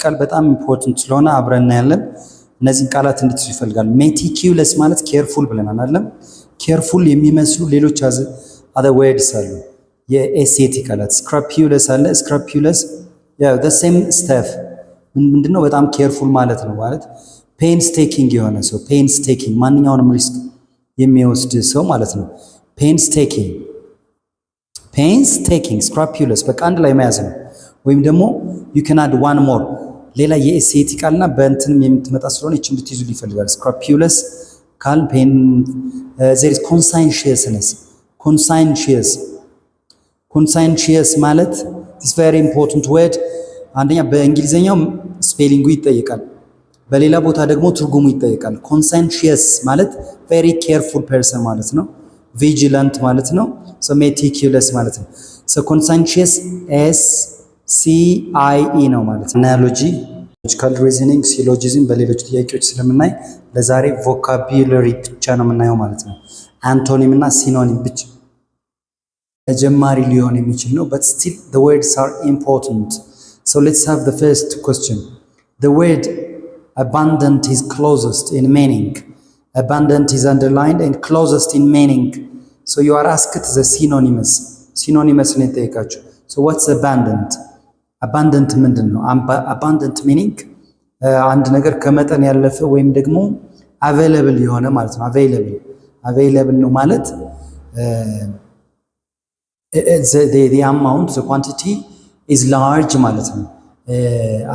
ቃል በጣም ኢምፖርታንት ስለሆነ አብረን እናያለን። እነዚህን ቃላት እንድትይዙ ይፈልጋል። ሜቲኩለስ ማለት ኬርፉል ብለናል አይደል? ኬርፉል የሚመስሉ ሌሎች other words አሉ። የኤስኤቲ ቃላት ስክራፒዩለስ አለ። ስክራፒዩለስ ያው the same stuff ምንድነው? በጣም ኬርፉል ማለት ነው። ማለት ፔንስ ቴኪንግ የሆነ ሰው ፔንስ ቴኪንግ ማንኛውንም ሪስክ የሚወስድ ሰው ማለት ነው። ፔንስ ቴኪንግ ስክራፒዩለስ በቃ አንድ ላይ መያዝ ነው። ወይም ደግሞ you can add one more ሌላ የኤስኤቲ ቃልና በእንትንም የምትመጣ ስለሆነ እቺ እንድትይዙ ይፈልጋል። ስክራፒዩለስ ካል ፔን there is conscientious ማለት this very important word አንደኛ በእንግሊዘኛው ስፔሊንጉ ይጠየቃል፣ በሌላ ቦታ ደግሞ ትርጉሙ ይጠየቃል። conscientious ማለት very careful person ማለት ነው። vigilant ማለት ነው። so meticulous ማለት ነው። so conscientious SCIE ነው ማለት ነው። አናሎጂ ሎጂካል ሪዝኒንግ ሲሎጂዝም በሌሎች ጥያቄዎች ስለምናይ ለዛሬ ቮካቡላሪ ብቻ ነው የምናየው ማለት ነው። አንቶኒም እና ሲኖኒም ብቻ ተጀማሪ ሊሆን የሚችል ነው but still the words are important. So let's have the first question. The word abundant is closest in meaning. Abundant is underlined and closest in meaning. So you are asked the synonymous ነው የጠየቃችሁ። So what's abundant? abundant ምንድን ነው? abundant meaning አንድ ነገር ከመጠን ያለፈ ወይም ደግሞ available የሆነ ማለት ነው። available ነው ማለት the amount, the quantity is large ማለት ነው።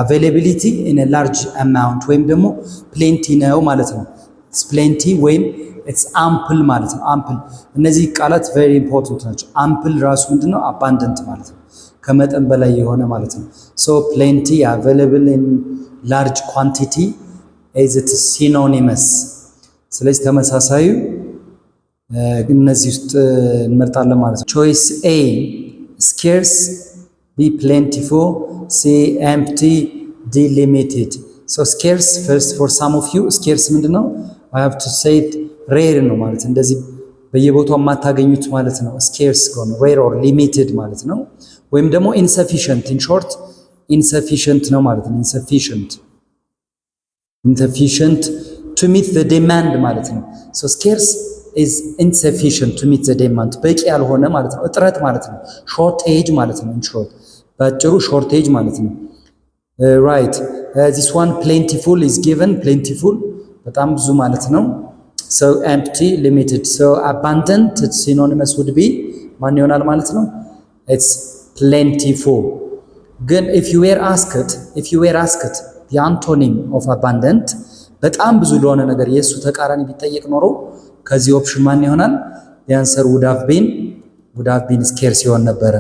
availability in a large amount ወይም ደግሞ plenty ነው ማለት ነው። it's plenty ወይም it's ample ማለት ነው። ample እነዚህ ቃላት very important ናቸው። ample ራሱ ምንድነው? abundant ማለት ነው። ከመጠን በላይ የሆነ ማለት ነው። so plenty available in large quantity is it synonymous። ስለዚህ ተመሳሳዩ እነዚህ ውስጥ እንመርጣለን ማለት ነው። choice A scarce B plentiful C empty D limited። so scarce first for some of you scarce ምንድነው? I have to say it rare ነው ማለት እንደዚህ በየቦታው የማታገኙት ማለት ነው። scarce ከሆነ rare or limited ማለት ነው። ወይም ደግሞ insufficient in short insufficient ነው ማለት ነው። insufficient to meet the demand ማለት ነው። so scarce is insufficient to meet the demand በቂ ያልሆነ ማለት ነው። እጥረት ማለት ነው። shortage ማለት ነው። in short ባጭሩ shortage ማለት ነው። right this one plentiful is given plentiful በጣም ብዙ ማለት ነው። so empty limited so abundant synonymous would be ማን ይሆናል ማለት ነው? it's plentiful። ግን if you were asked the antonym of abundant በጣም ብዙ ለሆነ ነገር የሱ ተቃራኒ ቢጠየቅ ኖሮ ከዚህ ኦፕሽን ማን ይሆናል? the answer would have been scarce ይሆን ነበረ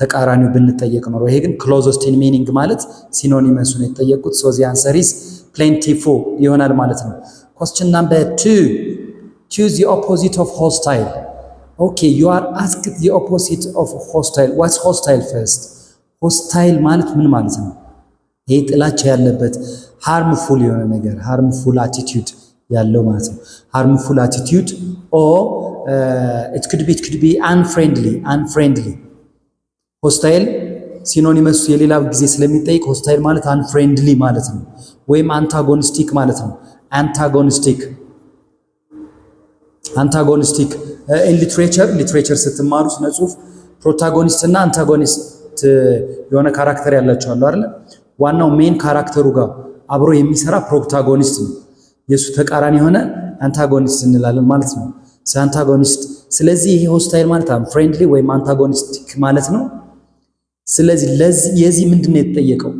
ተቃራኒው ብንጠየቅ ኖሮ። ይሄ ግን closest in meaning ማለት ሲኖኒመስ ነው የተጠየቁት። so the answer is plentiful ይሆናል ማለት ነው። question number 2 choose the opposite of hostile. okay you are asked the opposite of hostile. what's hostile first? hostile ማለት ምን ማለት ነው? ይሄ ጥላቻ ያለበት harmful የሆነ ነገር harmful attitude ያለው ማለት ነው። harmful attitude or it could be unfriendly hostile ሲኖኒመስ የሌላ ጊዜ ስለሚጠይቅ hostile ማለት unfriendly ማለት ነው። ወይም antagonistic ማለት ነው። antagonistic in literature ስትማሩ ስነ ጽሁፍ ፕሮታጎኒስት እና አንታጎኒስት የሆነ ካራክተር ያላቸው አሉ አይደል? ዋናው ሜን ካራክተሩ ጋር አብሮ የሚሰራ ፕሮታጎኒስት ነው። የሱ ተቃራኒ የሆነ አንታጎኒስት እንላለን ማለት ነው። አንታጎኒስት ስለዚህ ይሄ ሆስታይል ማለት ፍሬንድሊ ወይም አንታጎኒስቲክ ማለት ነው። ስለዚህ የዚህ ምንድነው የተጠየቀው?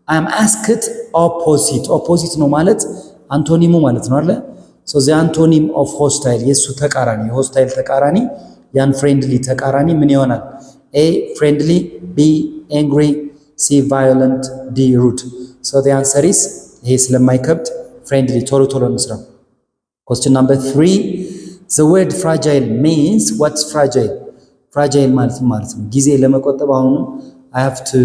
I am asked opposite ነው ማለት አንቶኒሙ ማለት ነው አይደል? so the antonym of hostile የሱ ተቃራኒ የሆስታይል ተቃራኒ ያን ፍሬንድሊ ተቃራኒ ምን ይሆናል? A friendly B angry C violent D rude። so the answer is ይሄ ስለማይከብድ friendly ቶሎ እንስራ። question number 3 the word fragile means what's fragile ማለት ነው ጊዜ ለመቆጠብ አሁን I have to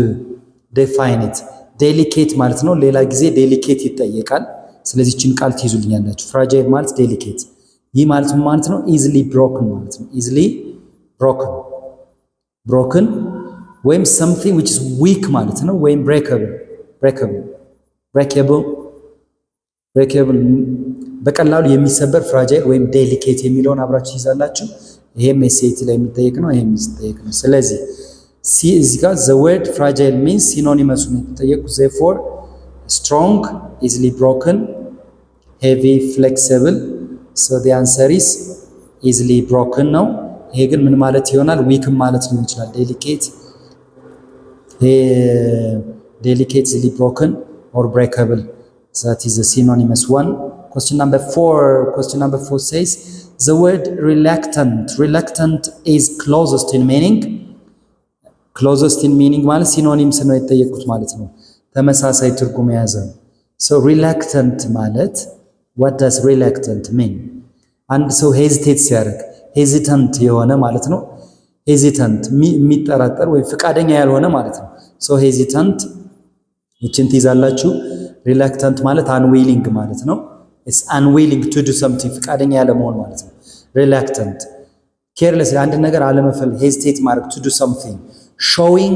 define it። delicate ማለት ነው። ሌላ ጊዜ delicate ይጠየቃል። ስለዚህ እቺን ቃል ትይዙልኛላችሁ። fragile ማለት delicate ይህ ማለት ነው easily broken ማለት ነው። easily broken ወይም something which is weak ማለት ነው። ወይም breakable ብሬኬብል በቀላሉ የሚሰበር ፍራጃይል ወይም ዴሊኬት የሚለውን አብራችሁ ይዛላችሁ። ይሄም ኤስኤቲ ላይ የሚጠየቅ ነው፣ ይሄም የሚጠየቅ ነው። ስለዚህ እዚህ ጋር the word fragile means ሲኖኒመስ ነው የተጠየቁት። therefore strong, easily broken, heavy, flexible. so the answer is easily broken ነው። ይሄ ግን ምን ማለት ይሆናል? ዊክም ማለት ሊሆን ይችላል። delicate, easily broken or breakable. that is the synonymous one. Question number 4 says the word reluctant is closest in meaning ማለት ሲኖኒምስ ነው የተጠየቁት ማለት ነው። ተመሳሳይ ትርጉም የያዘ ነው። so reluctant ማለት what does reluctant mean? አንድ ሰው ሄዚቴት ሲያደርግ ሄዚታንት የሆነ ማለት ነው። ሄዚታንት የሚጠራጠር ወይ ፍቃደኛ ያልሆነ ማለት ነው። so hesitant ይችን ትይዛላችሁ። reluctant ማለት unwilling ማለት ነው። it's unwilling to do something ፍቃደኛ ያለ መሆን ማለት ነው። reluctant careless አንድ ነገር አለመፈለግ hesitate ማድረግ to do something showing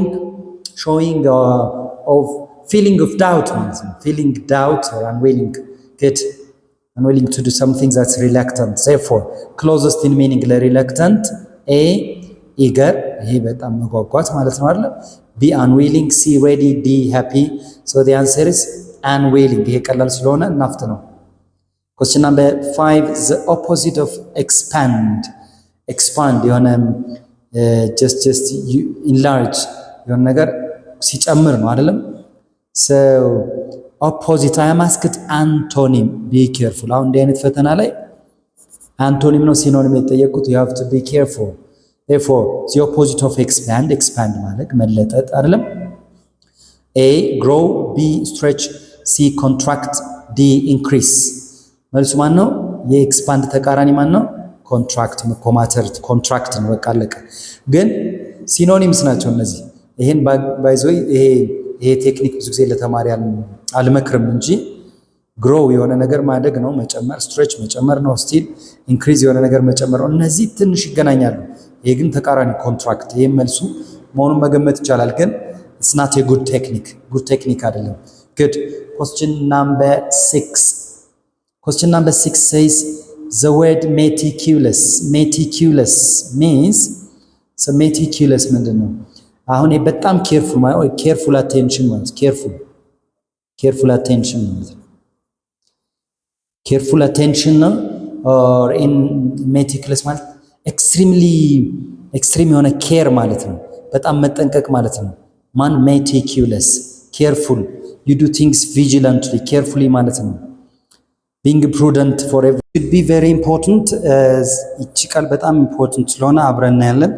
of feeling of doubt ማለት ነው። feeling doubt or unwilling to do something that's reluctant. therefore closest in meaning ለreluctant a eager ይሄ በጣም መጓጓት ማለት ነው አይደል? b unwilling, c ready, d happy. so the answer is unwilling። ይሄ ቀላል ስለሆነ እናፍት ነው። question number 5 the opposite of expand የሆነ just enlarge የሆነ ነገር ሲጨምር ነው አይደለም? so opposite I am asked antonym be careful። አሁን እንዲህ አይነት ፈተና ላይ አንቶኒም ነው ሲኖኒም የተጠየቁት you have to be careful። therefore the opposite of expand ማለት መለጠጥ አይደለም? a grow, b stretch, c contract, d increase። መልሱ ማን ነው? የኤክስፓንድ ተቃራኒ ማን ነው? ኮንትራክት መኮማተር ኮንትራክት ነው። በቃ አለቀ። ግን ሲኖኒምስ ናቸው እነዚህ። ይሄን ባይዞይ ይሄ ቴክኒክ ብዙ ጊዜ ለተማሪ አልመክርም እንጂ ግሮው የሆነ ነገር ማደግ ነው መጨመር፣ ስትሬች መጨመር ነው፣ ስቲል ኢንክሪዝ የሆነ ነገር መጨመር ነው። እነዚህ ትንሽ ይገናኛሉ። ይሄ ግን ተቃራኒ ኮንትራክት። ይሄ መልሱ መሆኑን መገመት ይቻላል። ግን it's not a good technique አይደለም። good question number 6 says the word meticulous means so meticulous ምንድን ነው? አሁን በጣም ኬርፉል ማለት ወይ ኬርፉል አቴንሽን ማለት ኬርፉል አቴንሽን ማለት ኬርፉል አቴንሽን ነው። or in meticulous ማለት ኤክስትሪም የሆነ ኬር ማለት ነው። በጣም መጠንቀቅ ማለት ነው። ማን meticulous careful you do things vigilantly carefully ማለት ነው። being prudent for every should be very important። እቺ ቃል በጣም ኢምፖርታንት ስለሆነ አብረን እናያለን።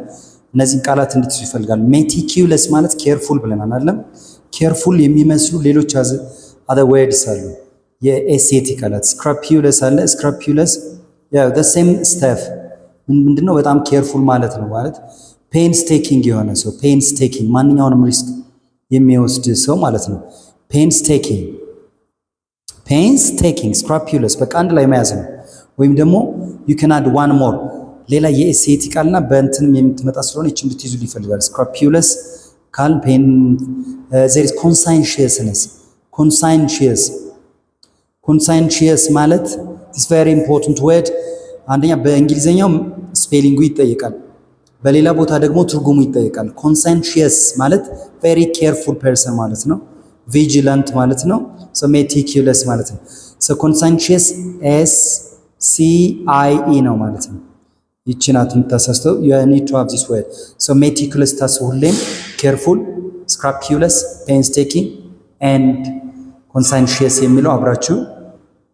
እነዚህን ቃላት እንድትይዙ ይፈልጋል። meticulous ማለት careful ብለናል አይደለም? careful የሚመስሉ ሌሎች other words አሉ። የኤስኤቲ ቃላት scrupulous አለ። scrupulous ያው the same stuff ምንድነው? በጣም careful ማለት ነው። ማለት painstaking የሆነ ሰው painstaking ማንኛውንም ሪስክ የሚወስድ ሰው ማለት ነው። painstaking scrupulous በቃ አንድ ላይ መያዝ ነው። ወይም ደግሞ you can add one more ሌላ የኤስኤቲ ቃልና በእንትንም የምትመጣ ስለሆነ እቺ እንድትይዙ ይፈልጋል። scrupulous ካል there is conscientious ማለት this very important word አንደኛ በእንግሊዘኛው ስፔሊንጉ ይጠየቃል፣ በሌላ ቦታ ደግሞ ትርጉሙ ይጠየቃል። conscientious ማለት very careful person ማለት ነው። vigilant ማለት ነው። so meticulous ማለት ነው። so conscientious SCIE ነው ማለት ነው። ይቺ ናት የምታሳስተው። you need to have this word so meticulous ታስቡ ሁሌም careful, scrupulous, painstaking and conscientious የሚለው አብራችሁ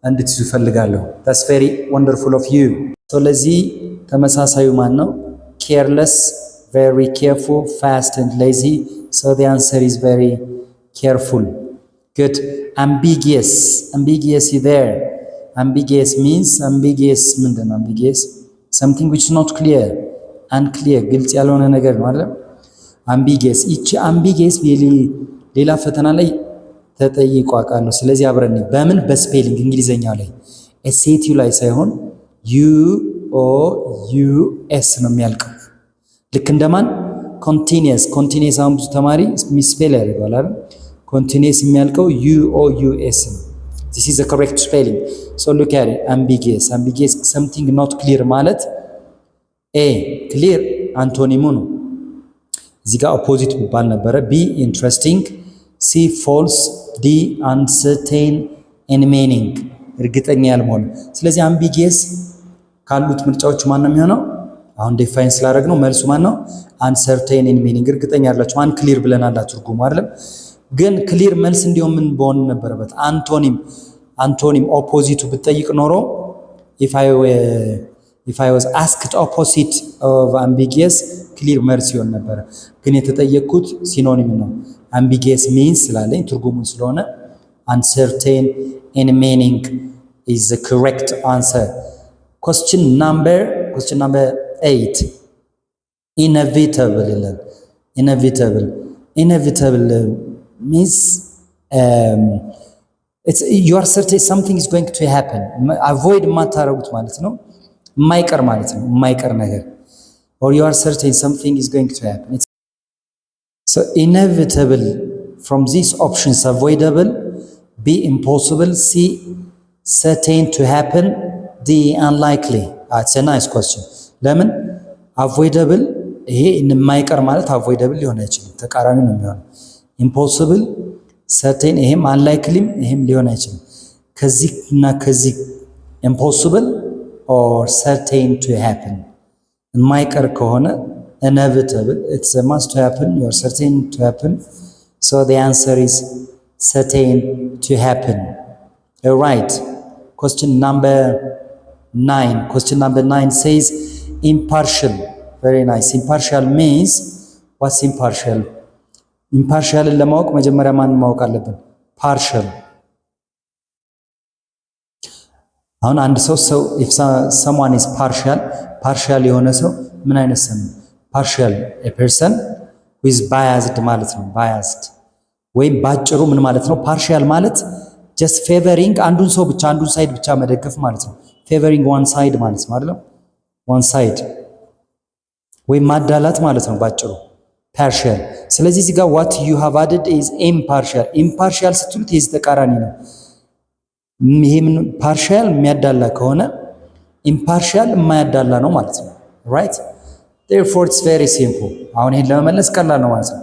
እንድትይዙ ፈልጋለሁ። that's very wonderful of you። so ለዚህ ተመሳሳዩ ማን ነው? careless, very careful, fast and lazy. so the answer is very careful. good. ambiguous there. ambiguous means ምንድን ነው? ambiguous something which is not clear, unclear ግልጽ ያልሆነ ነገር ነው አይደል? ambiguous ይቺ ambiguous ሌላ ፈተና ላይ ተጠይቆ አውቃለሁ። ስለዚህ አብረን በምን በስፔሊንግ እንግሊዘኛው ላይ ኤስኤቲው ላይ ሳይሆን UOUS ነው የሚያልቀው። ልክ እንደማን ኮንቲኒየስ አሁን ብዙ ተማሪ ሚስፔል ያደርጋል አይደል? ኮንቲኒየስ የሚያልቀው UOUS ነው። this is the correct spelling. so look at it. ambiguous something not clear ማለት A clear አንቶኒሙ ነው። እዚህ ጋር ኦፖዚት ቢባል ነበረ። B interesting C false D uncertain in meaning እርግጠኛ ያልመሆን። ስለዚህ ambiguous ካሉት ምርጫዎች ማን ነው የሚሆነው? አሁን ዲፋይን ስላደረግ ነው መልሱ ማን ነው? uncertain in meaning እርግጠኛ ያላችሁ unclear ብለናል ትርጉሙ አይደለም። ግን ክሊር መልስ እንዲሆን ምን በሆን ነበረበት? አንቶኒም ኦፖዚቱ ብትጠይቅ ኖሮ if I was asked opposite of ambiguous ክሊር መልስ ይሆን ነበረ። ግን የተጠየቅኩት ሲኖኒም ነው። ambiguous means ስላለኝ ትርጉሙን ስለሆነ uncertain in meaning is the correct answer. question number 8 inevitable ይላል። inevitable means you are certain something is going to happen. avoid ማታረጉት ማለት ነው። የማይቀር ማለት ነው። የማይቀር ነገር or you are certain something is going to happen. so inevitable from these options avoidable, B impossible, C certain to happen, D unlikely. It's a nice question. ለምን avoidable ይሄ የማይቀር ማለት avoidable ሊሆን አይችልም። ተቃራኒ ነው የሚሆነው። impossible certain ይሄም unlikely ይሄም ሊሆን አይችልም። ከዚህና ከዚህ impossible or certain to happen የማይቀር ከሆነ inevitable it's a must to happen, you are certain to happen, so the answer is certain to happen. All right, question number 9 says impartial. very nice. impartial means what's impartial? impartialን ለማወቅ መጀመሪያ ማን ማወቅ አለብን? partial። አሁን አንድ ሰው if someone is partial የሆነ ሰው ምን አይነት ሰው ነው? partial a person who is biased ማለት ነው። biased ወይም ባጭሩ ምን ማለት ነው? partial ማለት just favoring አንዱን ሰው ብቻ አንዱን ሳይድ ብቻ መደገፍ ማለት ነው። favoring one side ማለት ነው አይደል? one side ወይም ማዳላት ማለት ነው ባጭሩ partial። ስለዚህ እዚህ ጋር what you have added is impartial ስትሉት የዚህ ተቃራኒ ነው። ይሄ ምን partial የሚያዳላ ከሆነ impartial የማያዳላ ነው ማለት ነው። right? therefore it's very simple። አሁን ይሄን ለመመለስ ቀላል ነው ማለት ነው።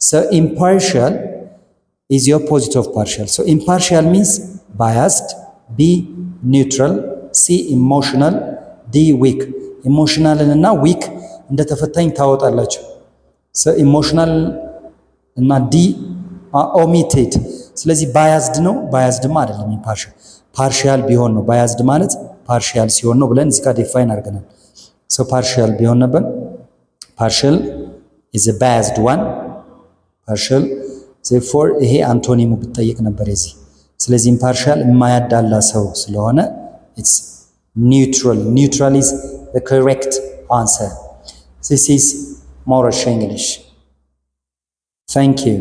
so impartial is the opposite of partial. so impartial means biased, B neutral, C emotional, D weak. emotional እና weak እንደተፈታኝ ታወጣላችሁ። so emotional እና D omitted። ስለዚህ biased ነው biasedማ አይደለም impartial partial ቢሆን ነው biased ማለት partial ሲሆን ነው ብለን እዚህ ጋር ዲፋይን አድርገናል። so partial ቢሆን ነበር partial is a biased one partial therefore ይሄ አንቶኒሙ ብትጠይቅ ነበር እዚህ። ስለዚህ impartial የማያዳላ ሰው ስለሆነ it's neutral is the correct answer. this is Moorish English. thank you.